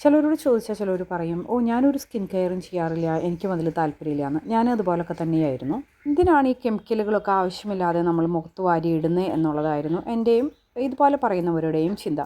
ചിലരോട് ചോദിച്ചാൽ ചിലർ പറയും, ഓ ഞാനൊരു സ്കിൻ കെയറും ചെയ്യാറില്ല, എനിക്കും അതിൽ താല്പര്യമില്ല എന്ന്. ഞാൻ അതുപോലൊക്കെ തന്നെയായിരുന്നു. എന്തിനാണ് ഈ കെമിക്കലുകളൊക്കെ ആവശ്യമില്ലാതെ നമ്മൾ മുഖത്ത് വാരി ഇടുന്നത് എന്നുള്ളതായിരുന്നു എൻ്റെയും ഇതുപോലെ പറയുന്നവരുടെയും ചിന്ത.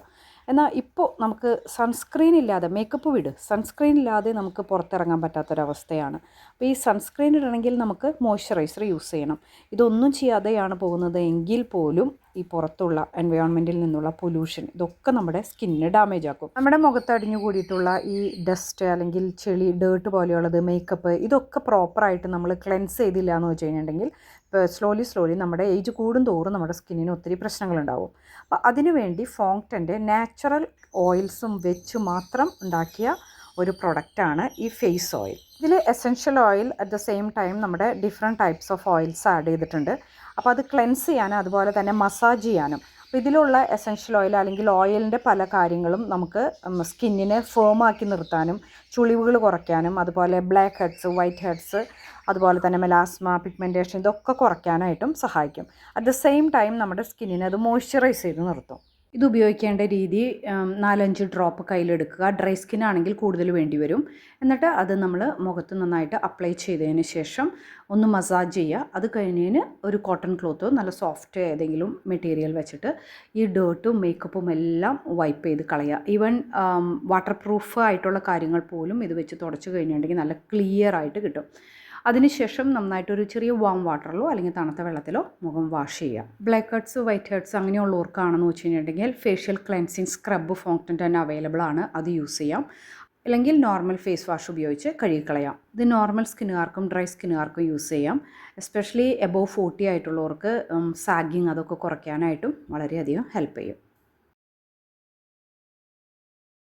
എന്നാൽ ഇപ്പോൾ നമുക്ക് സൺസ്ക്രീൻ ഇല്ലാതെ, മേക്കപ്പ് വിട്, സൺസ്ക്രീൻ ഇല്ലാതെ നമുക്ക് പുറത്തിറങ്ങാൻ പറ്റാത്തൊരവസ്ഥയാണ്. അപ്പോൾ ഈ സൺസ്ക്രീൻ ഇടണമെങ്കിൽ നമുക്ക് മോയ്സ്ചറൈസർ യൂസ് ചെയ്യണം. ഇതൊന്നും ചെയ്യാതെയാണ് പോകുന്നത് എങ്കിൽ പോലും ഈ പുറത്തുള്ള എൻവയോൺമെൻറ്റിൽ നിന്നുള്ള പൊല്യൂഷൻ ഇതൊക്കെ നമ്മുടെ സ്കിന്നിന് ഡാമേജ് ആക്കും. നമ്മുടെ മുഖത്ത് അടിഞ്ഞു കൂടിയിട്ടുള്ള ഈ ഡസ്റ്റ് അല്ലെങ്കിൽ ചെളി, ഡേർട്ട് പോലെയുള്ളത്, മേക്കപ്പ്, ഇതൊക്കെ പ്രോപ്പറായിട്ട് നമ്മൾ ക്ലെൻസ് ചെയ്തില്ല എന്ന് വെച്ച് കഴിഞ്ഞിട്ടുണ്ടെങ്കിൽ സ്ലോലി നമ്മുടെ ഏജ് കൂടും തോറും നമ്മുടെ സ്കിന്നിന് ഒത്തിരി പ്രശ്നങ്ങളുണ്ടാവും. അപ്പോൾ അതിനുവേണ്ടി ഫോങ്ടൻ്റെ നാച്ചുറൽ ഓയിൽസും വെച്ച് മാത്രം ഉണ്ടാക്കിയ ഒരു പ്രൊഡക്റ്റാണ് ഈ ഫേസ് ഓയിൽ. ഇതിൽ essential oil at the same time നമ്മുടെ different types of oils add ചെയ്തിട്ടുണ്ട്. അപ്പോൾ അത് ക്ലെൻസ് ചെയ്യാനും അതുപോലെ തന്നെ മസാജ് ചെയ്യാനും. അപ്പോൾ ഇതിലുള്ള എസെൻഷ്യൽ ഓയിൽ അല്ലെങ്കിൽ ഓയിലിൻ്റെ പല കാര്യങ്ങളും നമുക്ക് സ്കിന്നിനെ ഫേമാക്കി നിർത്താനും ചുളിവുകൾ കുറയ്ക്കാനും അതുപോലെ ബ്ലാക്ക് ഹെഡ്സ്, വൈറ്റ് ഹെഡ്സ്, അതുപോലെ തന്നെ മെലാസ്മ, പിഗ്മെൻറ്റേഷൻ ഇതൊക്കെ കുറയ്ക്കാനായിട്ടും സഹായിക്കും. അറ്റ് ദ സെയിം ടൈം നമ്മുടെ സ്കിന്നിനെ അത് മോയ്സ്ചറൈസ് ചെയ്ത് നിർത്തും. ഇത് ഉപയോഗിക്കേണ്ട രീതി 4-5 ഡ്രോപ്പ് കയ്യിലെടുക്കുക. ഡ്രൈ സ്കിൻ ആണെങ്കിൽ കൂടുതൽ വേണ്ടി വരും. എന്നിട്ട് അത് നമ്മൾ മുഖത്ത് നന്നായിട്ട് അപ്ലൈ ചെയ്തതിന് ശേഷം ഒന്ന് മസാജ് ചെയ്യുക. അത് കഴിഞ്ഞതിന് ഒരു കോട്ടൺ ക്ലോത്തോ നല്ല സോഫ്റ്റ് ഏതെങ്കിലും മെറ്റീരിയൽ വെച്ചിട്ട് ഈ ഡേർട്ടും മേക്കപ്പും എല്ലാം വൈപ്പ് ചെയ്ത് കളയുക. ഈവൻ വാട്ടർ പ്രൂഫ് ആയിട്ടുള്ള കാര്യങ്ങൾ പോലും ഇത് വെച്ച് തുടച്ച് കഴിഞ്ഞിട്ടുണ്ടെങ്കിൽ നല്ല ക്ലിയർ ആയിട്ട് കിട്ടും. അതിനുശേഷം നന്നായിട്ടൊരു ചെറിയ വാം വാട്ടറിലോ അല്ലെങ്കിൽ തണുത്ത വെള്ളത്തിലോ മുഖം വാഷ് ചെയ്യുക. ബ്ലാക്ക് ഹെഡ്സ്, വൈറ്റ് ഹെഡ്സ് അങ്ങനെയുള്ളവർക്കാണെന്ന് വെച്ച് കഴിഞ്ഞിട്ടുണ്ടെങ്കിൽ ഫേഷ്യൽ ക്ലെൻസിങ് സ്ക്രബ് ഫോങ്ടൻ്റെ തന്നെ അവൈലബിൾ ആണ്, അത് യൂസ് ചെയ്യാം. അല്ലെങ്കിൽ നോർമൽ ഫേസ് വാഷ് ഉപയോഗിച്ച് കഴുകിക്കളയാം. ഇത് നോർമൽ സ്കിന്നുകാർക്കും ഡ്രൈ സ്കിന്നുകാർക്കും യൂസ് ചെയ്യാം. എസ്പെഷ്യലി എബോവ് 40 ആയിട്ടുള്ളവർക്ക് സാഗിങ് അതൊക്കെ കുറയ്ക്കാനായിട്ടും വളരെയധികം ഹെൽപ്പ് ചെയ്യും.